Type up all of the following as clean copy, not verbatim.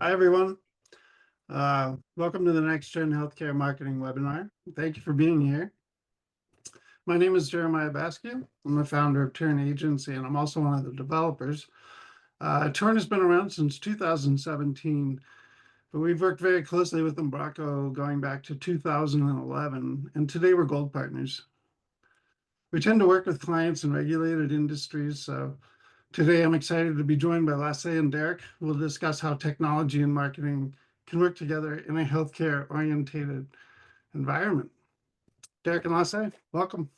Hi, everyone. Welcome to the Next Gen Healthcare Marketing webinar. Thank you for being here. My name is Jeremiah Baskin. I'm the founder of Turn Agency, and I'm also one of the developers. Turn has been around since 2017, but we've worked very closely with Umbraco going back to 2011, and today we're gold partners. We tend to work with clients in regulated industries, so today I'm excited to be joined by Lasse and Derek, who will discuss how technology and marketing can work together in a healthcare-oriented environment. Derek and Lasse, welcome.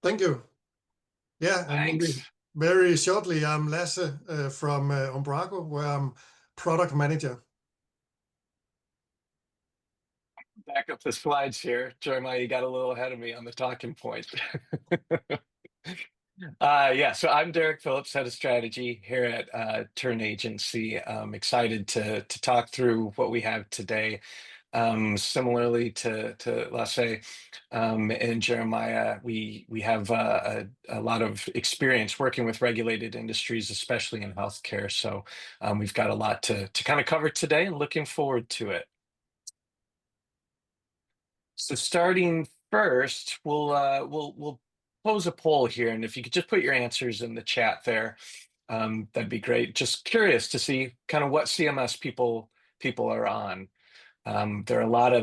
Thank you. Yeah, and Thanks. very shortly, I'm Lasse from Umbraco, where I'm product manager. Back up the slides here. Jeremiah, you got a little ahead of me on the talking point. So I'm Derek Phillips, head of strategy here at Turn Agency. I'm excited to talk through what we have today. Similarly to Lasse and Jeremiah, we have a lot of experience working with regulated industries, especially in healthcare. So we've got a lot to kind of cover today, and looking forward to it. So starting first, we'll pose a poll here, and if you could just put your answers in the chat there, that'd be great. Just curious to see kind of what CMS people are on. There are a lot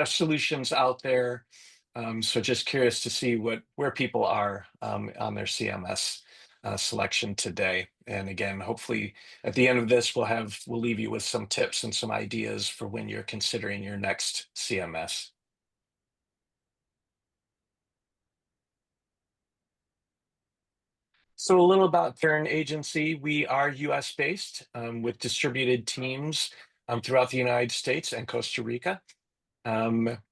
of solutions out there, so just curious to see where people are on their CMS selection today. And again, hopefully at the end of this, we'll leave you with some tips and some ideas for when you're considering your next CMS. So a little about Turn Agency. We are US based with distributed teams throughout the United States and Costa Rica.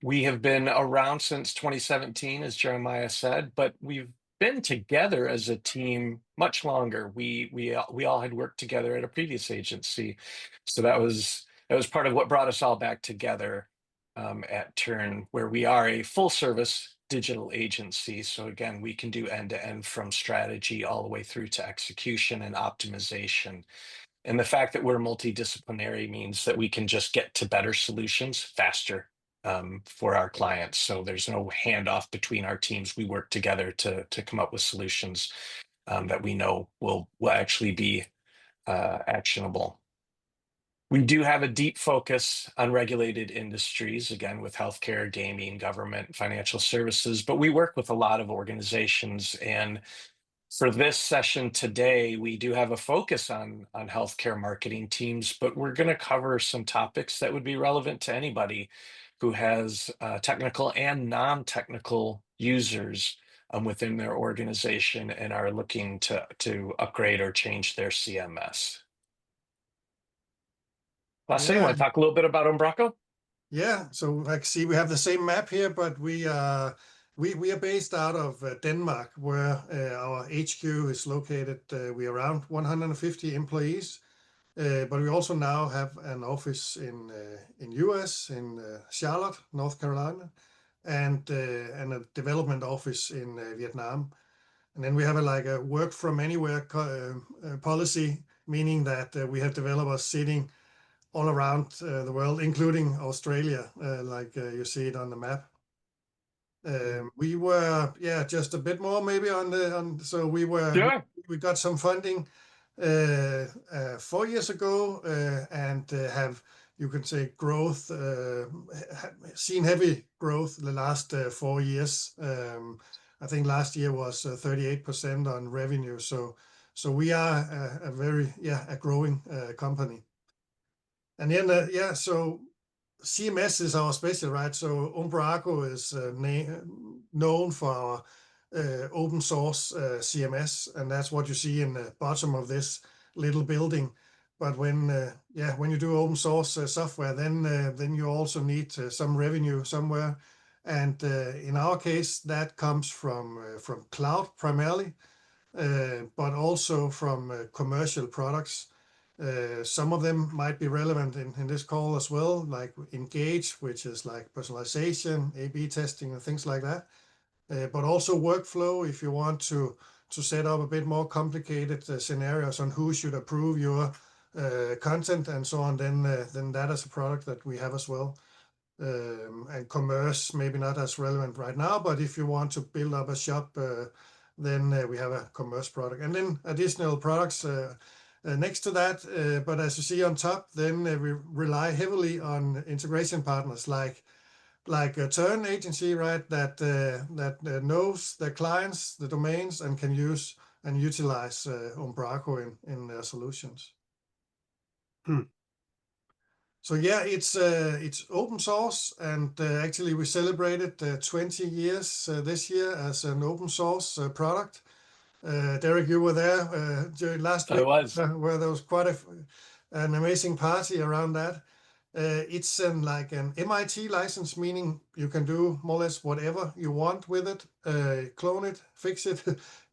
We have been around since 2017, as Jeremiah said, but we've been together as a team much longer. We all had worked together at a previous agency, so that was part of what brought us all back together at Turn, where we are a full service digital agency. So again, we can do end to end from strategy all the way through to execution and optimization. And the fact that we're multidisciplinary means that we can just get to better solutions faster for our clients. So there's no handoff between our teams. We work together to come up with solutions that we know will actually be actionable. We do have a deep focus on regulated industries, again, with healthcare, gaming, government, financial services, but we work with a lot of organizations. And for this session today, we do have a focus on healthcare marketing teams, but we're going to cover some topics that would be relevant to anybody who has technical and non-technical users within their organization and are looking to upgrade or change their CMS. Lasse, you want to talk a little bit about Umbraco? Yeah, so I see we have the same map here, but we are based out of Denmark, where our HQ is located. We are around 150 employees, but we also now have an office in US, in Charlotte, North Carolina, and a development office in Vietnam. And then we have a work from anywhere policy, meaning that we have developers sitting all around the world, including Australia, like you see it on the map. We were, just a bit more maybe so we got some funding 4 years ago, and have, you can say, growth, seen heavy growth the last 4 years. I think last year was 38% on revenue. So we are a very, a growing company. And then, so CMS is our special, right? So Umbraco is known for our open source CMS, and that's what you see in the bottom of this little building. But when you do open source software, then you also need some revenue somewhere. And in our case, that comes from cloud primarily, but also from commercial products. Some of them might be relevant in this call as well, like Engage, which is like personalization, A/B testing, and things like that. But also workflow, if you want to set up a bit more complicated scenarios on who should approve your content and so on, then that is a product that we have as well. And commerce, maybe not as relevant right now, but if you want to build up a shop, then we have a commerce product. And then additional products next to that. But as you see on top, then we rely heavily on integration partners like a turn agency, right? That knows the clients, the domains, and can use and utilize Umbraco in their solutions. So yeah, it's open source, and actually we celebrated 20 years this year as an open source product. Derek, you were there during last I week, was. where there was quite an amazing party around that. It's like an MIT license, meaning you can do more or less whatever you want with it, clone it, fix it.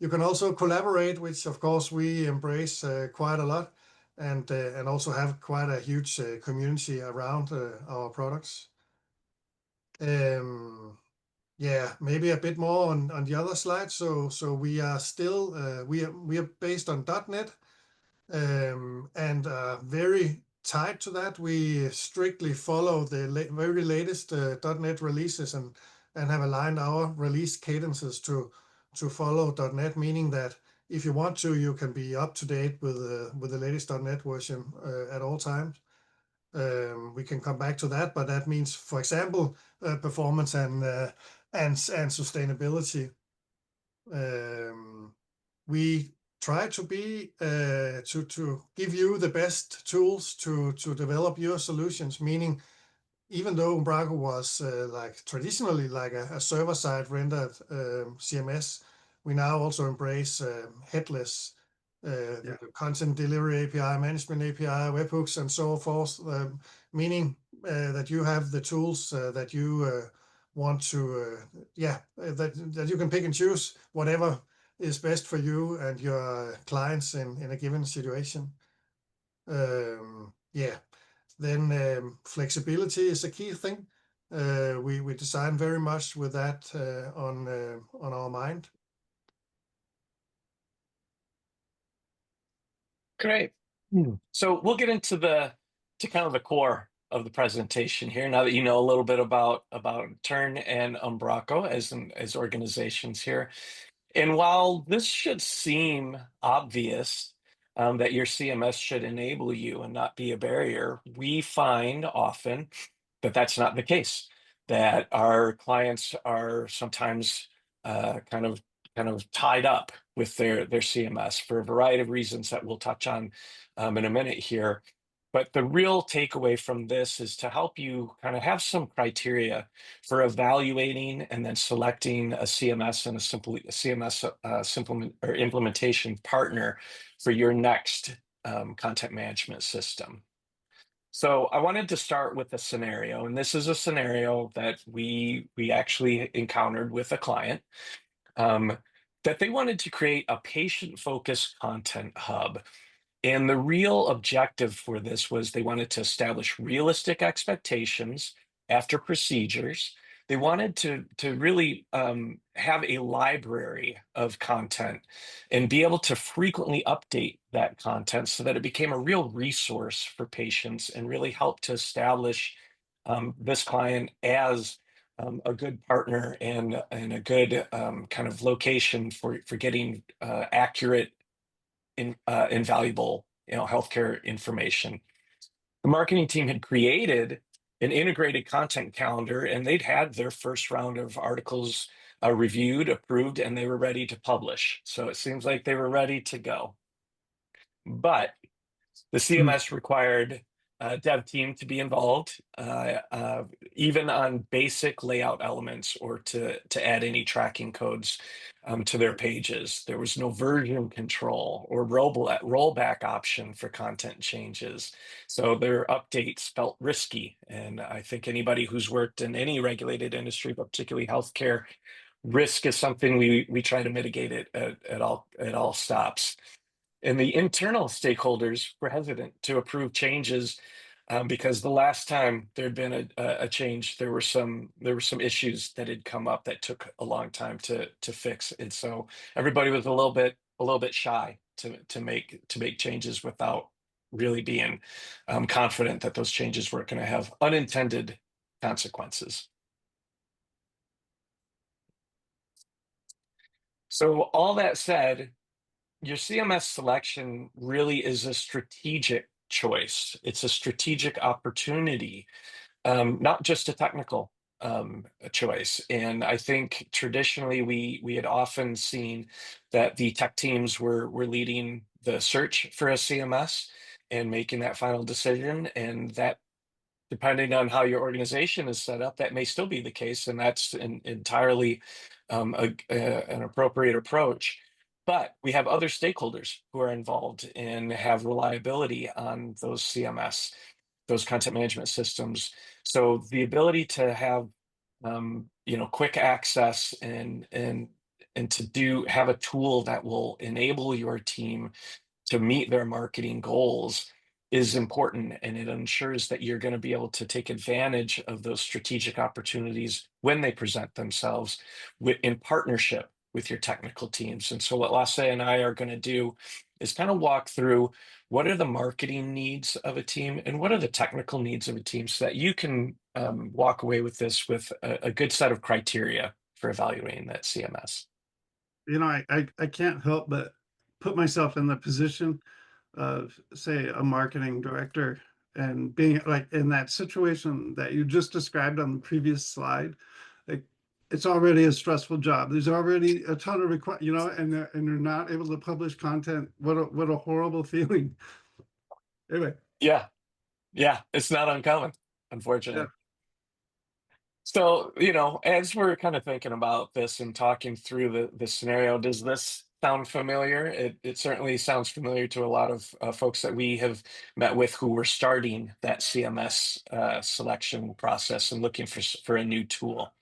You can also collaborate, which of course we embrace quite a lot, and also have quite a huge community around our products. Yeah, maybe a bit more on the other slide. So we are still we are based on .NET, and very tied to that. We strictly follow the very latest .NET releases, and have aligned our release cadences to follow .NET, meaning that if you want to, you can be up to date with the latest .NET version at all times. We can come back to that, but that means, for example, performance and sustainability. We try to be to give you the best tools to develop your solutions, meaning even though Umbraco was like traditionally like a server-side rendered CMS, we now also embrace headless content delivery API, management API, webhooks, and so forth, meaning that you have the tools that you want to, that you can pick and choose whatever is best for you and your clients in a given situation. Then flexibility is a key thing. We design very much with that on our mind. Great. So we'll get into kind of the core of the presentation here. Now that you know a little bit about Turn and Umbraco as organizations here, and while this should seem obvious that your CMS should enable you and not be a barrier, we find often that that's not the case. That our clients are sometimes kind of tied up with their CMS for a variety of reasons that we'll touch on in a minute here. But the real takeaway from this is to help you kind of have some criteria for evaluating and then selecting a CMS and a CMS implementation partner for your next content management system. So I wanted to start with a scenario, and this is a scenario that we actually encountered with a client. That they wanted to create a patient-focused content hub. And the real objective for this was they wanted to establish realistic expectations after procedures. They wanted to really have a library of content and be able to frequently update that content so that it became a real resource for patients and really help to establish this client as a good partner and a good kind of location for getting accurate, invaluable, healthcare information. The marketing team had created an integrated content calendar, and they'd had their first round of articles reviewed, approved, and they were ready to publish. So it seems like they were ready to go. But the CMS required dev team to be involved, even on basic layout elements or to add any tracking codes to their pages. There was no version control or rollback option for content changes. So their updates felt risky. And I think anybody who's worked in any regulated industry, but particularly healthcare, risk is something we try to mitigate it at all stops. And the internal stakeholders were hesitant to approve changes because the last time there'd been a change, there were some issues that had come up that took a long time to fix, and so everybody was a little bit shy to make changes without really being confident that those changes weren't going to have unintended consequences. So all that said, your CMS selection really is a strategic choice. It's a strategic opportunity, not just a technical a choice. And I think traditionally we had often seen that the tech teams were leading the search for a CMS and making that final decision. And that, depending on how your organization is set up, that may still be the case, and that's entirely an appropriate approach. But we have other stakeholders who are involved and have reliability on those CMS, those content management systems. So the ability to have quick access and to have a tool that will enable your team to meet their marketing goals is important, and it ensures that you're going to be able to take advantage of those strategic opportunities when they present themselves in partnership with your technical teams. And so what Lasse and I are going to do is kind of walk through what are the marketing needs of a team and what are the technical needs of a team, so that you can walk away with this with a good set of criteria for evaluating that CMS. I can't help but put myself in the position of, say, a marketing director, and being like in that situation that you just described on the previous slide. Like, it's already a stressful job. There's already a ton of and they're not able to publish content. What a horrible feeling. Anyway, Yeah, yeah, it's not uncommon, yeah. unfortunately. So, as we're kind of thinking about this and talking through the scenario, does this sound familiar? It certainly sounds familiar to a lot of folks that we have met with who were starting that CMS selection process and looking for a new tool.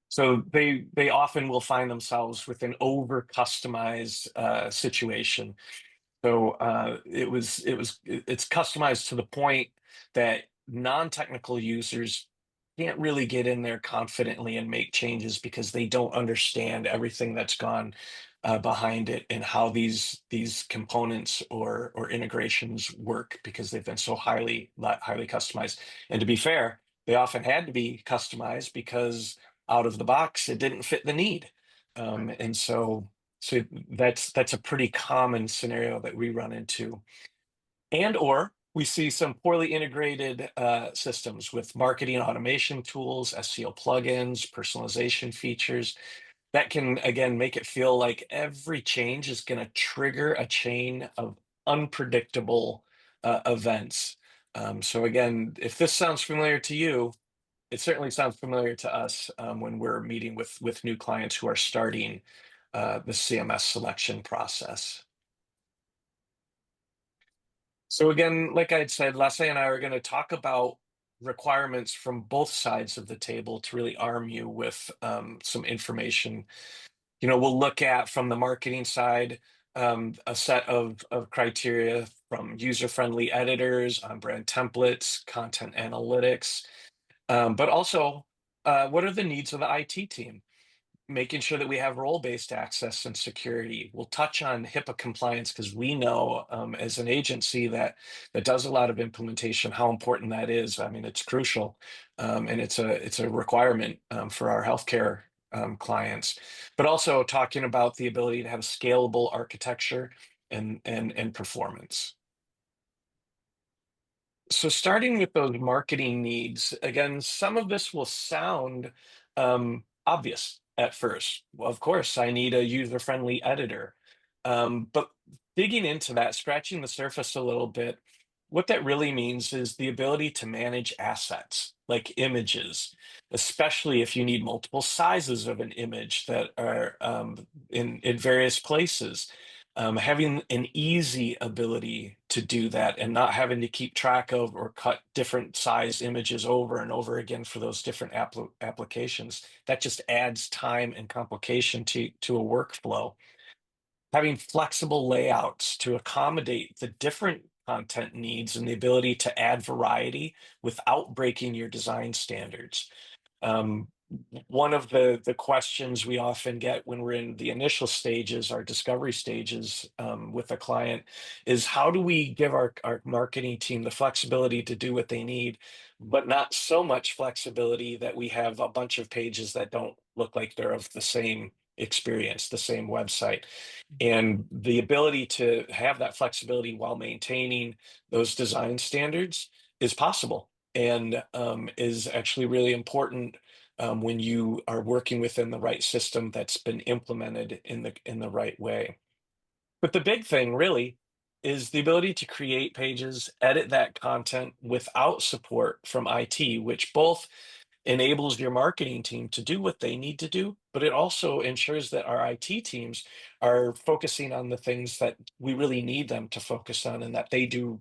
So they often will find themselves with an over customized situation. So it's customized to the point that non-technical users can't really get in there confidently and make changes because they don't understand everything that's gone behind it and how these components or integrations work, because they've been so highly customized. And to be fair, they often had to be customized because out of the box it didn't fit the need. And so that's a pretty common scenario that we run into. And or we see some poorly integrated systems with marketing automation tools, SEO plugins, personalization features that can, again, make it feel like every change is going to trigger a chain of unpredictable events. So again, if this sounds familiar to you, it certainly sounds familiar to us when we're meeting with new clients who are starting the CMS selection process. So again, like I had said, Lasse and I are going to talk about requirements from both sides of the table to really arm you with some information. We'll look at, from the marketing side, a set of criteria from user-friendly editors, on-brand templates, content analytics, but also what are the needs of the IT team? Making sure that we have role-based access and security. We'll touch on HIPAA compliance because we know, as an agency that does a lot of implementation, how important that is. I mean, it's crucial, and it's a requirement for our healthcare clients. But also talking about the ability to have a scalable architecture and performance. So starting with those marketing needs, again, some of this will sound obvious at first. Well, of course, I need a user-friendly editor. But digging into that, scratching the surface a little bit, what that really means is the ability to manage assets like images, especially if you need multiple sizes of an image that are in various places. Having an easy ability to do that and not having to keep track of or cut different size images over and over again for those different applications, that just adds time and complication to a workflow. Having flexible layouts to accommodate the different content needs and the ability to add variety without breaking your design standards. one of the questions we often get when we're in the initial stages, our discovery stages with a client, is how do we give our marketing team the flexibility to do what they need, but not so much flexibility that we have a bunch of pages that don't look like they're of the same experience, the same website. And the ability to have that flexibility while maintaining those design standards is possible, and is actually really important when you are working within the right system that's been implemented in the right way. But the big thing really is the ability to create pages, edit that content without support from IT, which both enables your marketing team to do what they need to do, but it also ensures that our IT teams are focusing on the things that we really need them to focus on and that they do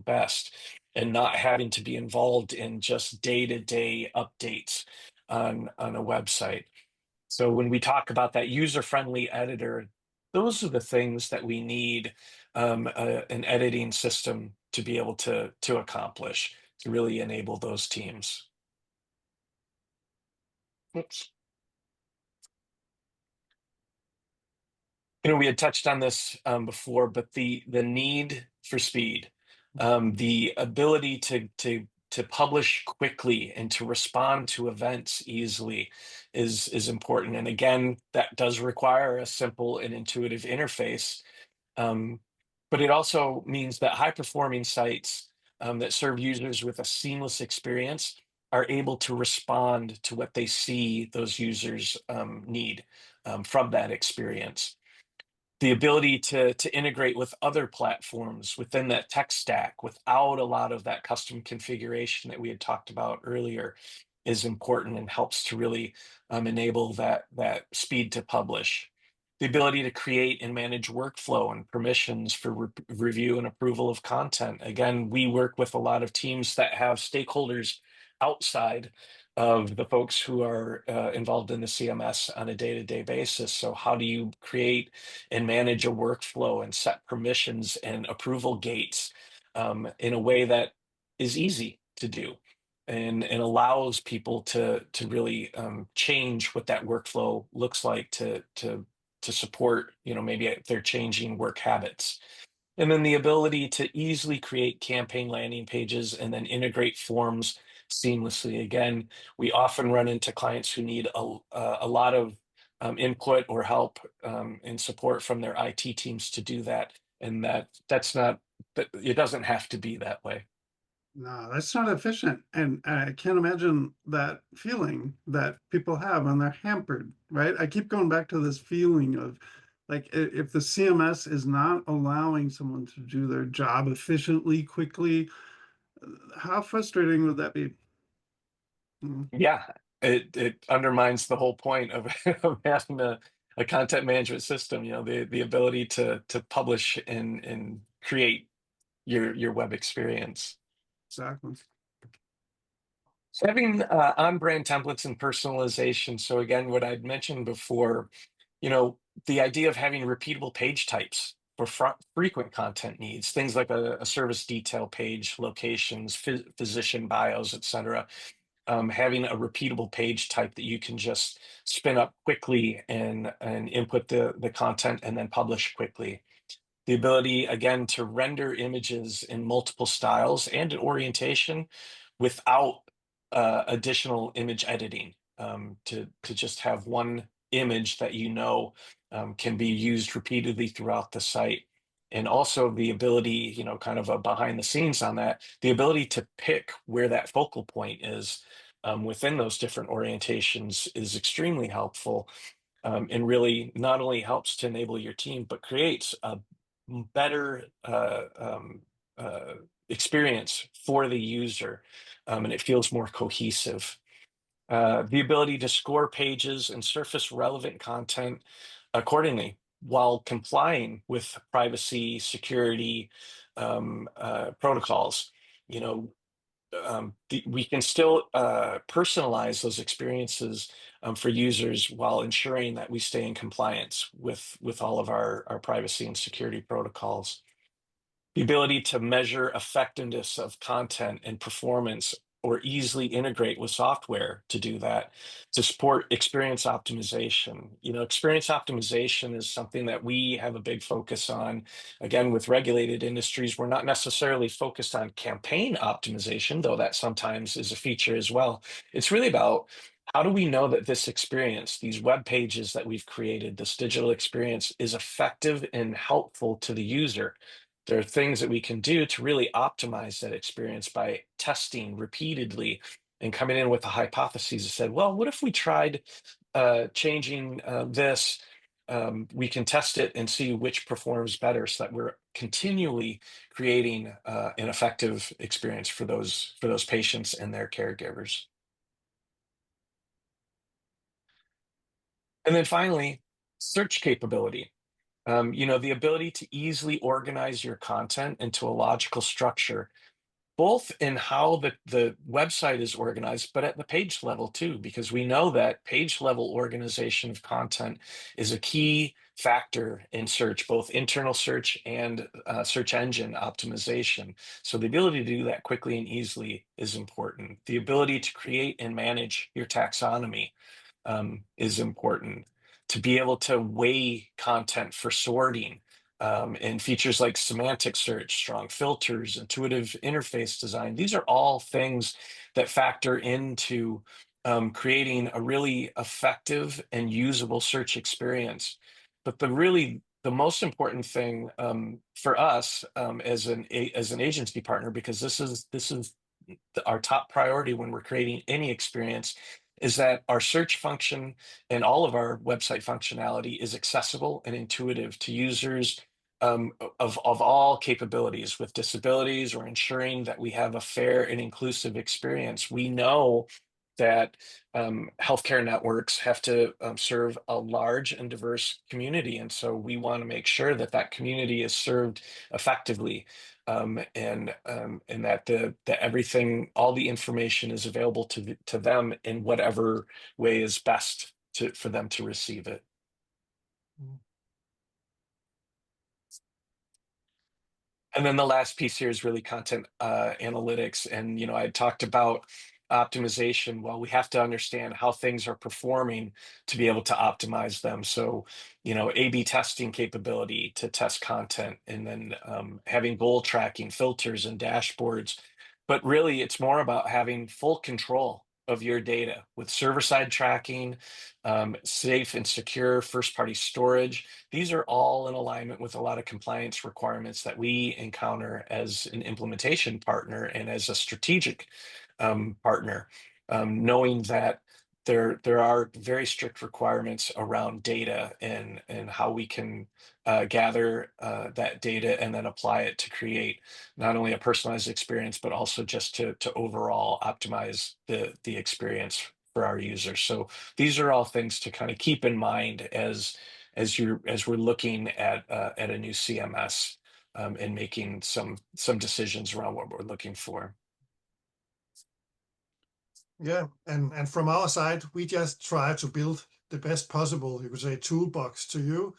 best, and not having to be involved in just day-to-day updates on a website. So when we talk about that user-friendly editor, those are the things that we need an editing system to be able to accomplish, to really enable those teams. Oops. We had touched on this before, but the need for speed, the ability to publish quickly and to respond to events easily is important. And again, that does require a simple and intuitive interface. Um, but it also means that high performing sites that serve users with a seamless experience are able to respond to what they see those users need from that experience. The ability to integrate with other platforms within that tech stack without a lot of that custom configuration that we had talked about earlier is important and helps to really enable that speed to publish. The ability to create and manage workflow and permissions for review and approval of content. Again, we work with a lot of teams that have stakeholders outside of the folks who are involved in the CMS on a day-to-day basis. So how do you create and manage a workflow and set permissions and approval gates in a way that is easy to do, and allows people to really change what that workflow looks like to support, maybe if they're changing work habits. And then the ability to easily create campaign landing pages and then integrate forms seamlessly. Again, we often run into clients who need a lot of input or help and support from their IT teams to do that. And that's not, it doesn't have to be that way. No, that's not efficient. And I can't imagine that feeling that people have when they're hampered, right? I keep going back to this feeling of like if the CMS is not allowing someone to do their job efficiently, quickly, how frustrating would that be? Mm, Yeah, it undermines the whole point of, of having a content management system, the ability to publish and create your web experience. exactly. So having on-brand templates and personalization. So again, what I'd mentioned before, the idea of having repeatable page types for frequent content needs, things like a service detail page, locations, physician bios, etc. Having a repeatable page type that you can just spin up quickly and input the content and then publish quickly. The ability, again, to render images in multiple styles and in orientation without additional image editing, to just have one image that can be used repeatedly throughout the site. And also the ability, kind of a behind the scenes on that, the ability to pick where that focal point is within those different orientations is extremely helpful, and really not only helps to enable your team, but creates a better experience for the user, and it feels more cohesive. The ability to score pages and surface relevant content accordingly while complying with privacy, security protocols. You know, we can still personalize those experiences for users while ensuring that we stay in compliance with all of our privacy and security protocols. The ability to measure effectiveness of content and performance or easily integrate with software to do that, to support experience optimization. Experience optimization is something that we have a big focus on. Again, with regulated industries, we're not necessarily focused on campaign optimization, though that sometimes is a feature as well. It's really about, how do we know that this experience, these web pages that we've created, this digital experience, is effective and helpful to the user? There are things that we can do to really optimize that experience by testing repeatedly and coming in with a hypothesis that said, well, what if we tried changing this? We can test it and see which performs better, so that we're continually creating an effective experience for those patients and their caregivers. And then finally, search capability. The ability to easily organize your content into a logical structure, both in how the website is organized, but at the page level too, because we know that page level organization of content is a key factor in search, both internal search and search engine optimization. So the ability to do that quickly and easily is important. The ability to create and manage your taxonomy is important. To be able to weigh content for sorting, and features like semantic search, strong filters, intuitive interface design. These are all things that factor into creating a really effective and usable search experience. But the most important thing for us as an agency partner, because this is our top priority when we're creating any experience, is that our search function and all of our website functionality is accessible and intuitive to users of all capabilities, with disabilities, or ensuring that we have a fair and inclusive experience. We know that healthcare networks have to serve a large and diverse community, and so we want to make sure that that community is served effectively, and that everything, all the information, is available to them in whatever way is best for them to receive it. Mm. And then the last piece here is really content analytics. And, I talked about optimization. Well, we have to understand how things are performing to be able to optimize them. So, A/B testing capability to test content, and then having goal tracking, filters, and dashboards. But really, it's more about having full control of your data with server-side tracking, safe and secure first-party storage. These are all in alignment with a lot of compliance requirements that we encounter as an implementation partner and as a strategic partner, knowing that there are very strict requirements around data, and how we can gather that data and then apply it to create not only a personalized experience, but also just to overall optimize the experience for our users. So these are all things to kind of keep in mind as we're looking at a new CMS, and making some decisions around what we're looking for. Yeah, and from our side, we just try to build the best possible, you could say, toolbox to you,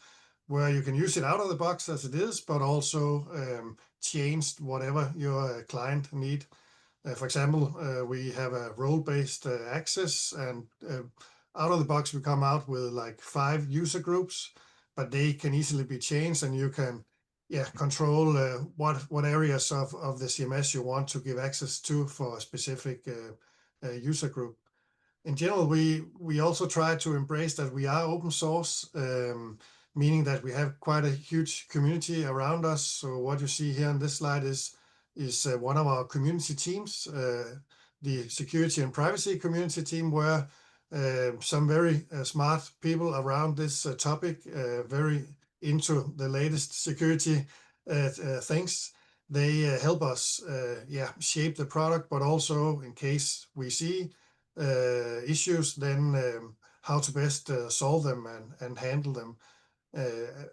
where you can use it out of the box as it is, but also change whatever your client need. For example, we have a role-based access, and out of the box we come out with like 5 user groups, but they can easily be changed, and you can control what areas of the CMS you want to give access to for a specific user group. In general, we also try to embrace that we are open source, meaning that we have quite a huge community around us. So what you see here on this slide is one of our community teams, the security and privacy community team, where some very smart people around this topic, very into the latest security things. They help us shape the product, but also in case we see issues, then how to best solve them and handle them.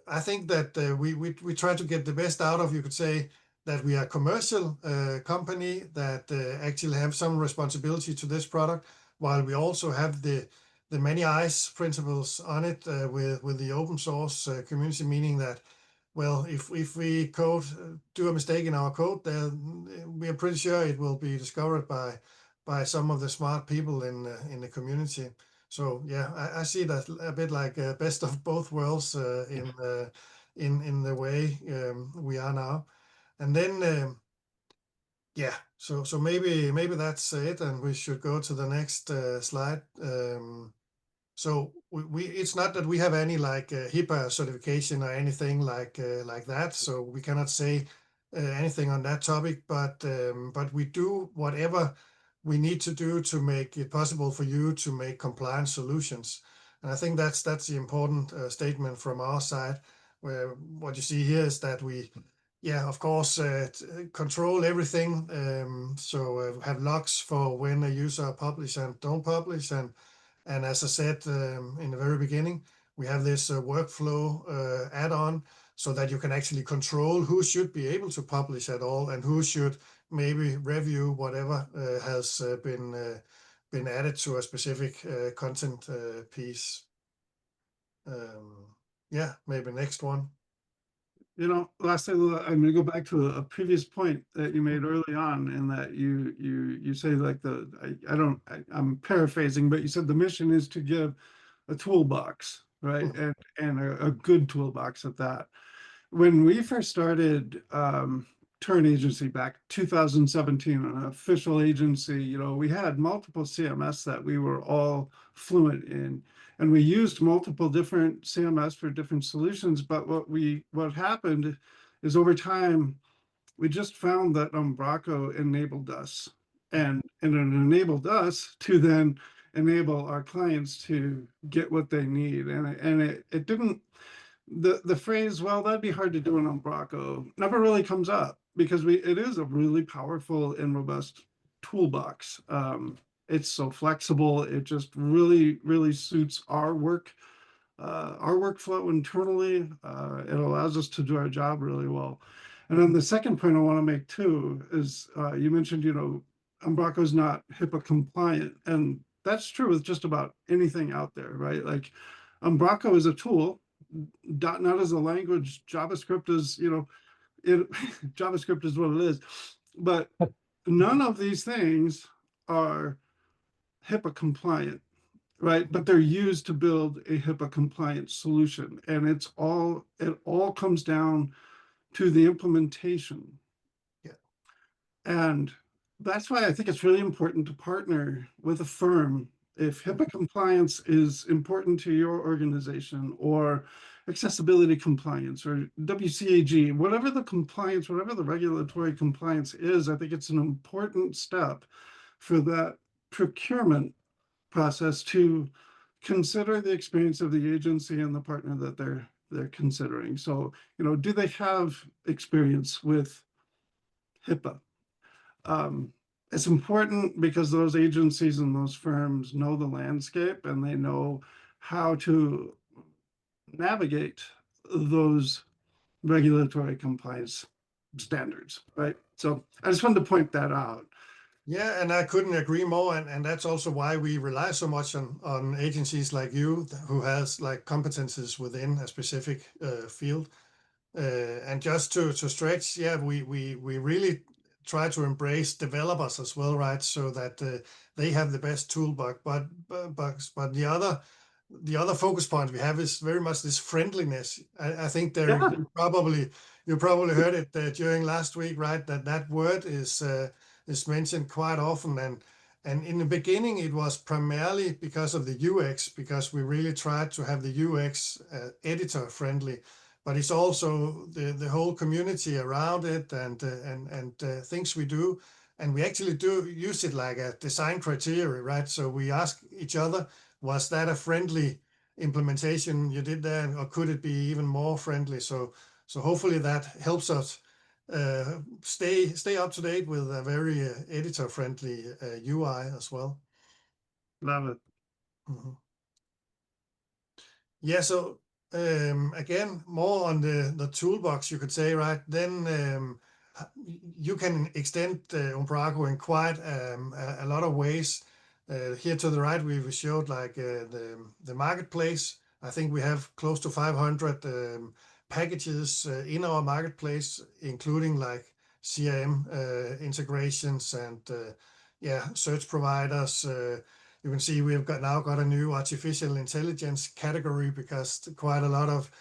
I think that we try to get the best out of, you could say, that we are a commercial company that actually have some responsibility to this product, while we also have the many eyes principles on it with the open source community, meaning that, well, if we do a mistake in our code, then we are pretty sure it will be discovered by by some of the smart people in the community. So yeah, I see that a bit like best of both worlds in the way we are now. And then yeah, so maybe that's it, and we should go to the next slide. So we it's not that we have any like HIPAA certification or anything like that, so we cannot say anything on that topic, but we do whatever we need to do to make it possible for you to make compliant solutions. And I think that's the important statement from our side, where what you see here is that we, yeah, of course, control everything. So have logs for when a user publish and don't publish, and as I said in the very beginning, we have this workflow add-on so that you can actually control who should be able to publish at all and who should maybe review whatever has been added to a specific content piece. Yeah, maybe next one. Last thing, I'm going to go back to a previous point that you made early on, in that you say like I'm paraphrasing, but you said the mission is to give a toolbox, right? And a good toolbox at that. When we first started Turn Agency back 2017, an official agency, we had multiple CMS that we were all fluent in, and we used multiple different CMS for different solutions. But what happened is, over time, we just found that Umbraco enabled us, and it enabled us to then enable our clients to get what they need. And it didn't, the phrase, well, that'd be hard to do in Umbraco, never really comes up, because it is a really powerful and robust toolbox. It's so flexible. It just really, really suits our workflow internally. It allows us to do our job really well. And then the second point I want to make too is, you mentioned, Umbraco's not HIPAA compliant, and that's true with just about anything out there, right? Like, Umbraco is a tool. .NET is a language. JavaScript is, JavaScript is what it is. But none of these things are HIPAA compliant, right? But they're used to build a HIPAA compliant solution. And it all comes down to the implementation. Yeah. And that's why I think it's really important to partner with a firm. If HIPAA compliance is important to your organization, or accessibility compliance, or WCAG, whatever the regulatory compliance is, I think it's an important step for that procurement process to consider the experience of the agency and the partner that they're considering. So, do they have experience with HIPAA? It's important because those agencies and those firms know the landscape, and they know how to navigate those regulatory compliance standards, right? So I just wanted to point that out. Yeah, and I couldn't agree more, and that's also why we rely so much on agencies like you, who has like competences within a specific field. And just to stretch, yeah, we really try to embrace developers as well, right? So that they have the best toolbox. But the other focus point we have is very much this friendliness. I think Yeah. you probably heard it during last week, right? That word is mentioned quite often, and in the beginning it was primarily because of the UX, because we really tried to have the UX editor friendly. But it's also the whole community around it, and things we do, and we actually do use it like a design criteria, right? So we ask each other, was that a friendly implementation you did there, or could it be even more friendly? So hopefully that helps us stay up to date with a very editor friendly UI as well. Love it. Yeah, so again, more on the toolbox, you could say, right? Then you can extend Umbraco in quite a lot of ways. Here to the right, we showed like the marketplace. I think we have close to 500 packages in our marketplace, including like CRM integrations and search providers. You can see we've now got a new artificial intelligence category because quite a lot of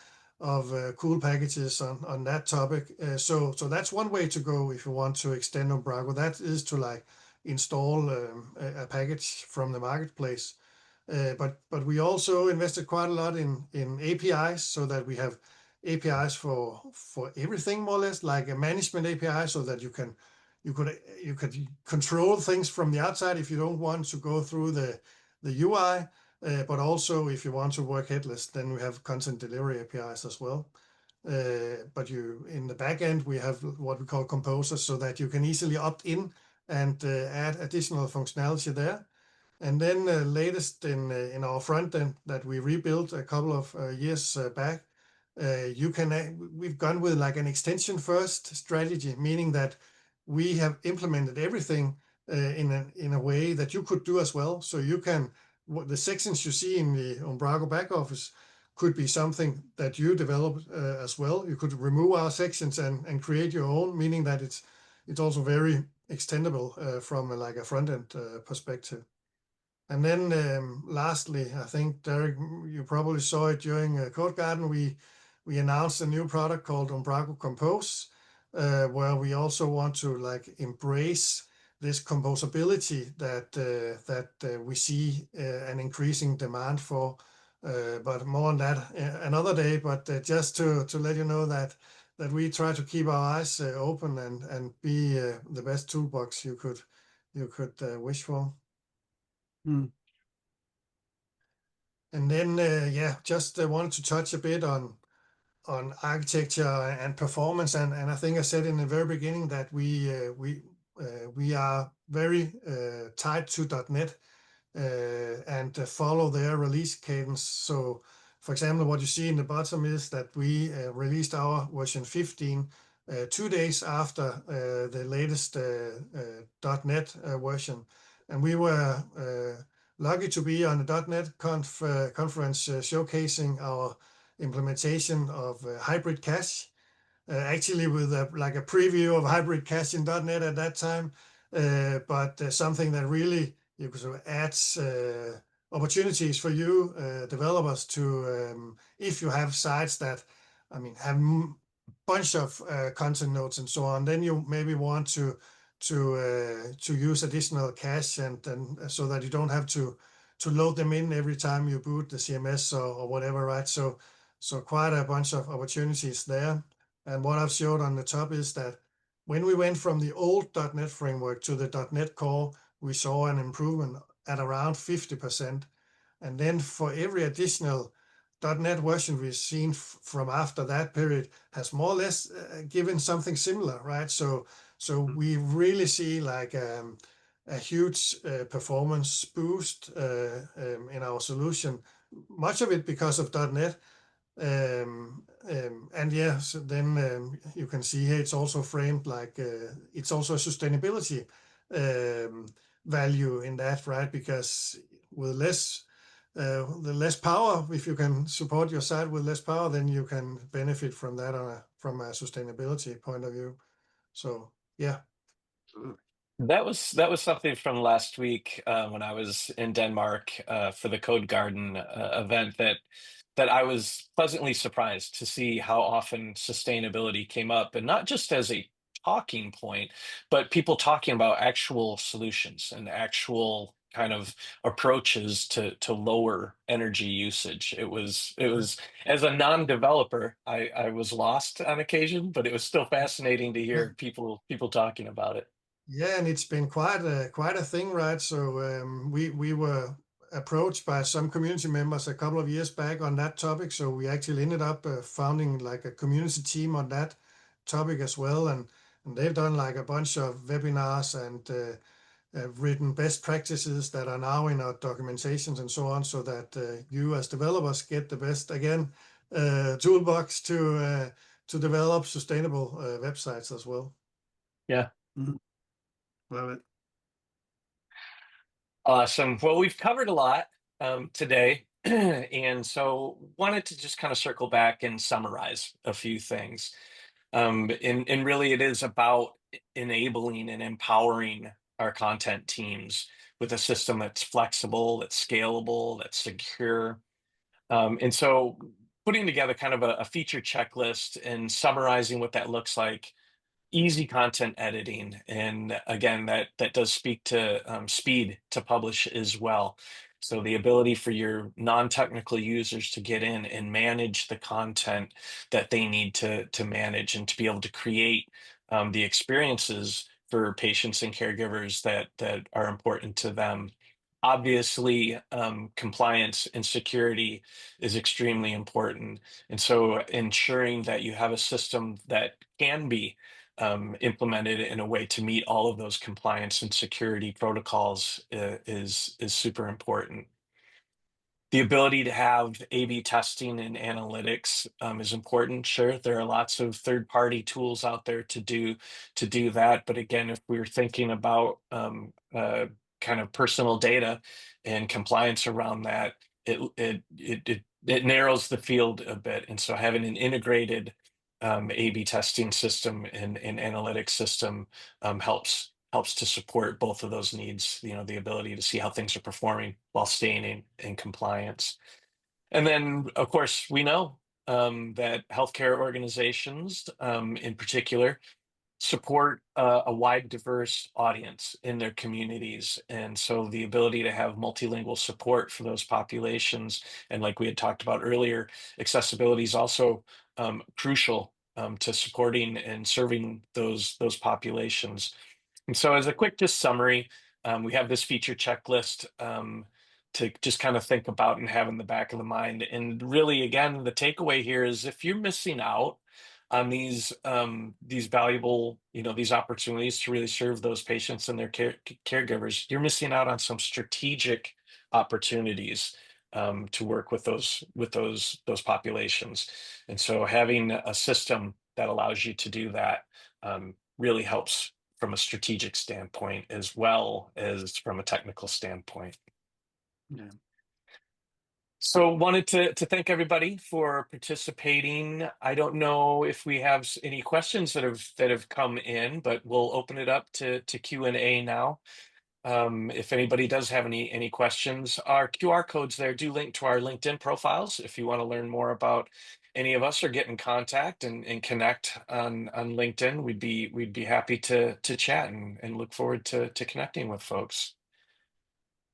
cool packages on that topic. So that's one way to go if you want to extend Umbraco. That is to like install a package from the marketplace. But we also invested quite a lot in APIs so that we have APIs for everything more or less, like a management API, so that you could control things from the outside if you don't want to go through the UI. But also if you want to work headless, then we have content delivery APIs as well. But in the back end, we have what we call composers, so that you can easily opt in and add additional functionality there. And then latest in our front end that we rebuilt a couple of years back, we've gone with like an extension first strategy, meaning that we have implemented everything in a way that you could do as well. So you can, the sections you see in the Umbraco back office could be something that you develop as well. You could remove our sections and create your own, meaning that it's also very extendable from like a front end perspective. And then lastly, I think, Derek, you probably saw it during Code Garden. We announced a new product called Umbraco Compose, where we also want to like embrace this composability that we see an increasing demand for. But more on that another day. But just to let you know that we try to keep our eyes open and be the best toolbox you could wish for. And then, just wanted to touch a bit on architecture and performance. And I think I said in the very beginning that we are very tied to .NET and follow their release cadence. So, for example, what you see in the bottom is that we released our version 15 2 days after the latest .NET version. And we were lucky to be on the .NET conference showcasing our implementation of hybrid cache, actually with a preview of hybrid cache in .NET at that time, but something that really you could sort of adds opportunities for you developers to, if you have sites that, I mean, have bunch of content nodes and so on, then you maybe want to use additional cache and so that you don't have to load them in every time you boot the CMS or whatever, right? So quite a bunch of opportunities there. And what I've showed on the top is that when we went from the old .NET framework to the .NET Core, we saw an improvement at around 50%. And then for every additional .NET version we've seen from after that period has more or less given something similar, right? So we really see like a huge performance boost in our solution, much of it because of .NET. And so then you can see here it's also framed like it's also a sustainability value in that, right? Because with the less power, if you can support your site with less power, then you can benefit from that from a sustainability point of view. So yeah. That was something from last week when I was in Denmark for the Code Garden event that I was pleasantly surprised to see how often sustainability came up, and not just as a talking point, but people talking about actual solutions and actual kind of approaches to lower energy usage. It was as a non-developer, I was lost on occasion, but it was still fascinating to hear people talking about it. Yeah, and it's been quite a thing, right? So we were approached by some community members a couple of years back on that topic. So we actually ended up founding like a community team on that topic as well. And they've done like a bunch of webinars and written best practices that are now in our documentations and so on, so that you as developers get the best, again, toolbox to develop sustainable websites as well. Yeah. Love it. Awesome. Well, we've covered a lot today, and so wanted to just kind of circle back and summarize a few things. And really, it is about enabling and empowering our content teams with a system that's flexible, that's scalable, that's secure. And so putting together kind of a feature checklist and summarizing what that looks like, easy content editing, and again, that does speak to speed to publish as well. So the ability for your non-technical users to get in and manage the content that they need to manage, and to be able to create the experiences for patients and caregivers that are important to them. Obviously, compliance and security is extremely important, and so ensuring that you have a system that can be implemented in a way to meet all of those compliance and security protocols is super important. The ability to have A/B testing and analytics is important. Sure, there are lots of third-party tools out there to do that, but again, if we're thinking about kind of personal data and compliance around that, it narrows the field a bit. And so having an integrated A/B testing system and analytics system helps to support both of those needs. The ability to see how things are performing while staying in compliance. And then, of course, we know that healthcare organizations, in particular, support a wide, diverse audience in their communities. And so the ability to have multilingual support for those populations, and like we had talked about earlier, accessibility is also crucial to supporting and serving those populations. And so, as a quick just summary, we have this feature checklist to just kind of think about and have in the back of the mind. And really, again, the takeaway here is if you're missing out on these valuable, these opportunities to really serve those patients and their caregivers, you're missing out on some strategic opportunities to work with those populations. And so, having a system that allows you to do that really helps from a strategic standpoint as well as from a technical standpoint. Yeah. So wanted to thank everybody for participating. I don't know if we have any questions that have come in, but we'll open it up to Q&A now. If anybody does have any questions, our QR codes there do link to our LinkedIn profiles. If you want to learn more about any of us or get in contact and connect on LinkedIn, we'd be happy to chat and look forward to connecting with folks.